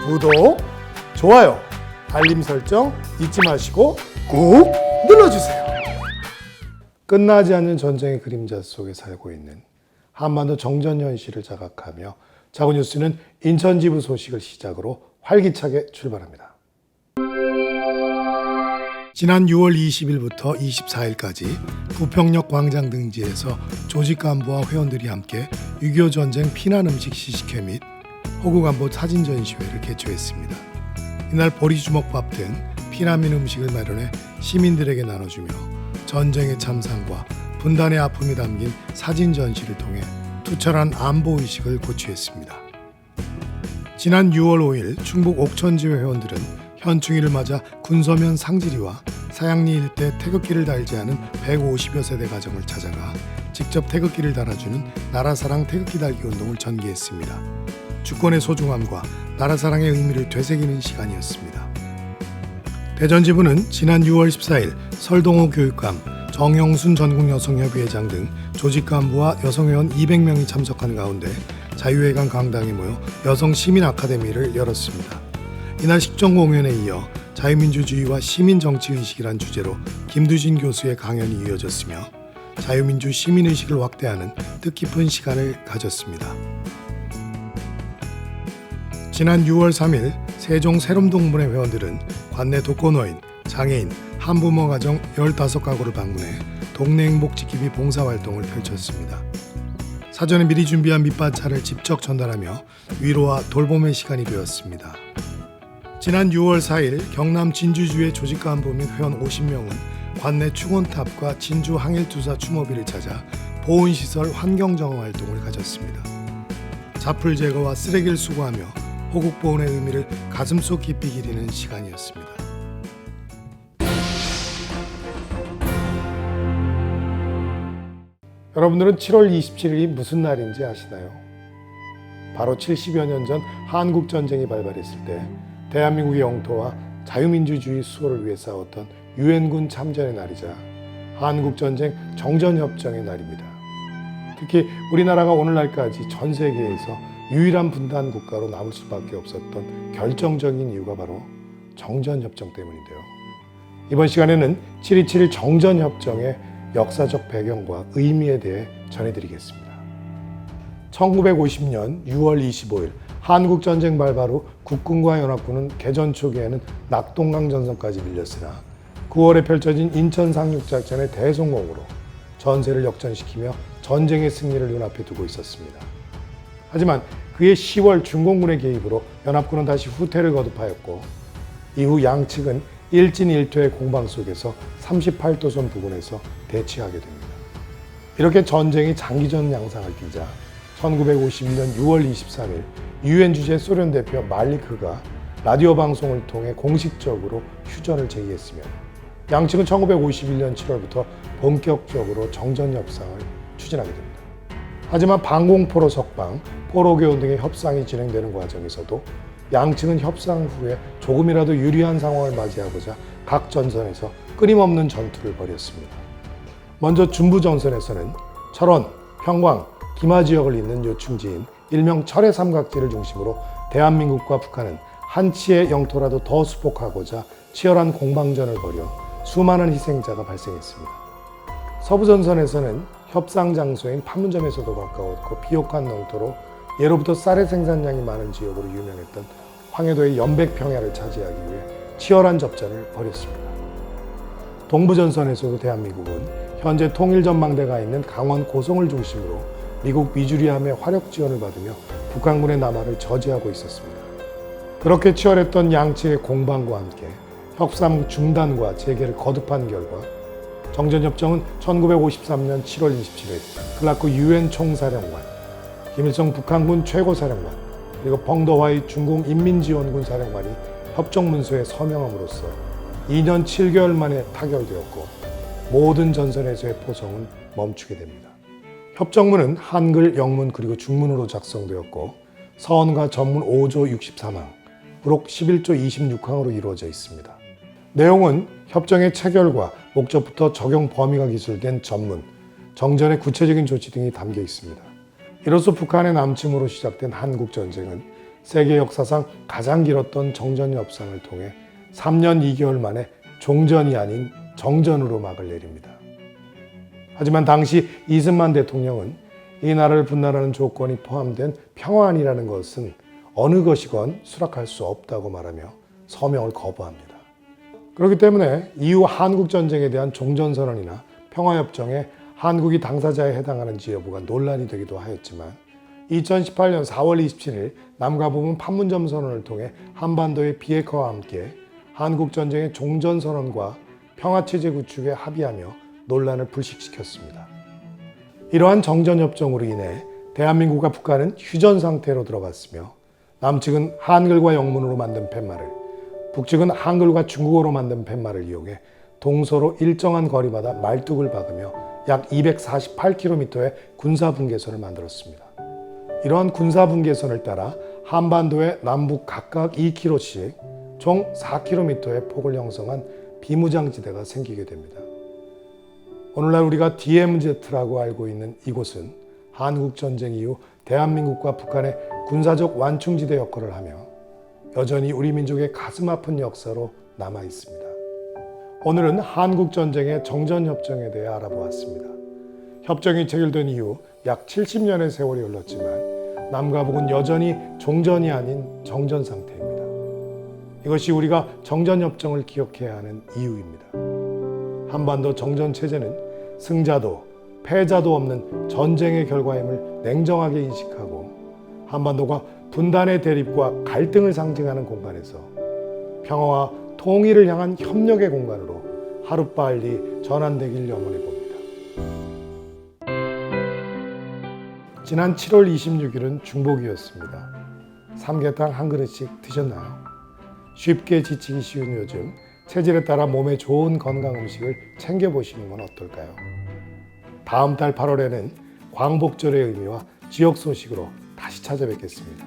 구독, 좋아요, 알림 설정 잊지 마시고 꾹 눌러주세요. 끝나지 않는 전쟁의 그림자 속에 살고 있는 한반도 정전 현실을 자각하며 자구뉴스는 인천 지부 소식을 시작으로 활기차게 출발합니다. 지난 6월 20일부터 24일까지 부평역 광장 등지에서 조직 간부와 회원들이 함께 6.25 전쟁 피난 음식 시식회 및 호국 안보 사진 전시회를 개최했습니다. 이날 보리주먹밥 등 피난민 음식을 마련해 시민들에게 나눠주며 전쟁의 참상과 분단의 아픔이 담긴 사진 전시를 통해 투철한 안보 의식을 고취했습니다. 지난 6월 5일 충북 옥천지회 회원들은 현충일을 맞아 군서면 상지리와 사양리 일대 태극기를 달지 않은 150여 세대 가정을 찾아가 직접 태극기를 달아주는 나라사랑 태극기 달기 운동을 전개했습니다. 주권의 소중함과 나라사랑의 의미를 되새기는 시간이었습니다. 대전지부는 지난 6월 14일 설동호 교육감, 정영순 전국여성협의회장 등 조직간부와 여성회원 200명이 참석한 가운데 자유회관 강당에 모여 여성시민아카데미를 열었습니다. 이날 식전공연에 이어 자유민주주의와 시민정치의식이란 주제로 김두진 교수의 강연이 이어졌으며 자유민주 시민의식을 확대하는 뜻깊은 시간을 가졌습니다. 지난 6월 3일 세종 세롬동문회 회원들은 관내 독거노인, 장애인, 한부모 가정 15가구를 방문해 동네 행복지키기 봉사활동을 펼쳤습니다. 사전에 미리 준비한 밑반찬을 직접 전달하며 위로와 돌봄의 시간이 되었습니다. 지난 6월 4일 경남 진주주의 조직간부 및 회원 50명은 관내 충원탑과 진주 항일투사 추모비를 찾아 보온시설 환경정화 활동을 가졌습니다. 자풀 제거와 쓰레기를 수거하며 호국보훈의 의미를 가슴속 깊이 기리는 시간이었습니다. 여러분들은 7월 27일이 무슨 날인지 아시나요? 바로 70여 년 전 한국전쟁이 발발했을 때 대한민국의 영토와 자유민주주의 수호를 위해 싸웠던 유엔군 참전의 날이자 한국전쟁 정전협정의 날입니다. 특히 우리나라가 오늘날까지 전 세계에서 유일한 분단 국가로 남을 수밖에 없었던 결정적인 이유가 바로 정전협정 때문인데요. 이번 시간에는 7.27 정전협정의 역사적 배경과 의미에 대해 전해드리겠습니다. 1950년 6월 25일 한국전쟁 발발 후 국군과 연합군은 개전 초기에는 낙동강 전선까지 밀렸으나 9월에 펼쳐진 인천 상륙작전의 대성공으로 전세를 역전시키며 전쟁의 승리를 눈앞에 두고 있었습니다. 하지만 그해 10월 중공군의 개입으로 연합군은 다시 후퇴를 거듭하였고 이후 양측은 일진일퇴의 공방 속에서 38도선 부근에서 대치하게 됩니다. 이렇게 전쟁이 장기전 양상을 띠자 1951년 6월 23일 유엔 주재 소련 대표 말리크가 라디오 방송을 통해 공식적으로 휴전을 제의했으며 양측은 1951년 7월부터 본격적으로 정전 협상을 추진하게 됩니다. 하지만 방공포로 석방, 포로교환 등의 협상이 진행되는 과정에서도 양측은 협상 후에 조금이라도 유리한 상황을 맞이하고자 각 전선에서 끊임없는 전투를 벌였습니다. 먼저 중부전선에서는 철원, 평광, 김하 지역을 잇는 요충지인 일명 철의 삼각지를 중심으로 대한민국과 북한은 한치의 영토라도 더 수복하고자 치열한 공방전을 벌여 수많은 희생자가 발생했습니다. 서부전선에서는 협상 장소인 판문점에서도 가까웠고 비옥한 농토로 예로부터 쌀의 생산량이 많은 지역으로 유명했던 황해도의 연백평야를 차지하기 위해 치열한 접전을 벌였습니다. 동부전선에서도 대한민국은 현재 통일전망대가 있는 강원 고성을 중심으로 미국 미주리함의 화력 지원을 받으며 북한군의 남하를 저지하고 있었습니다. 그렇게 치열했던 양측의 공방과 함께 협상 중단과 재개를 거듭한 결과 정전협정은 1953년 7월 27일 클라크 유엔 총사령관, 김일성 북한군 최고사령관, 그리고 펑더화이 중국 인민지원군 사령관이 협정문서에 서명함으로써 2년 7개월 만에 타결되었고 모든 전선에서의 포성은 멈추게 됩니다. 협정문은 한글, 영문 그리고 중문으로 작성되었고 서원과 전문 5조 63항, 부록 11조 26항으로 이루어져 있습니다. 내용은 협정의 체결과 목적부터 적용 범위가 기술된 전문, 정전의 구체적인 조치 등이 담겨 있습니다. 이로써 북한의 남침으로 시작된 한국전쟁은 세계 역사상 가장 길었던 정전 협상을 통해 3년 2개월 만에 종전이 아닌 정전으로 막을 내립니다. 하지만 당시 이승만 대통령은 이 나라를 분단하는 조건이 포함된 평화안이라는 것은 어느 것이건 수락할 수 없다고 말하며 서명을 거부합니다. 그렇기 때문에 이후 한국전쟁에 대한 종전선언이나 평화협정에 한국이 당사자에 해당하는지 여부가 논란이 되기도 하였지만 2018년 4월 27일 남과 북은 판문점 선언을 통해 한반도의 비핵화와 함께 한국전쟁의 종전선언과 평화체제 구축에 합의하며 논란을 불식시켰습니다. 이러한 정전협정으로 인해 대한민국과 북한은 휴전 상태로 들어갔으며 남측은 한글과 영문으로 만든 팻말을, 북측은 한글과 중국어로 만든 팻말을 이용해 동서로 일정한 거리마다 말뚝을 박으며 약 248km의 군사분계선을 만들었습니다. 이러한 군사분계선을 따라 한반도의 남북 각각 2km씩 총 4km의 폭을 형성한 비무장지대가 생기게 됩니다. 오늘날 우리가 DMZ라고 알고 있는 이곳은 한국전쟁 이후 대한민국과 북한의 군사적 완충지대 역할을 하며 여전히 우리 민족의 가슴 아픈 역사로 남아 있습니다. 오늘은 한국전쟁의 정전협정에 대해 알아보았습니다. 협정이 체결된 이후 약 70년의 세월이 흘렀지만 남과 북은 여전히 종전이 아닌 정전 상태입니다. 이것이 우리가 정전협정을 기억해야 하는 이유입니다. 한반도 정전체제는 승자도 패자도 없는 전쟁의 결과임을 냉정하게 인식하고 한반도가 분단의 대립과 갈등을 상징하는 공간에서 평화와 통일을 향한 협력의 공간으로 하루빨리 전환되길 염원해 봅니다. 지난 7월 26일은 중복이었습니다. 삼계탕 한 그릇씩 드셨나요? 쉽게 지치기 쉬운 요즘 체질에 따라 몸에 좋은 건강 음식을 챙겨보시는 건 어떨까요? 다음 달 8월에는 광복절의 의미와 지역 소식으로 다시 찾아뵙겠습니다.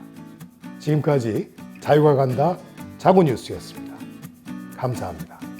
지금까지 자유가 간다 자구뉴스였습니다. 감사합니다.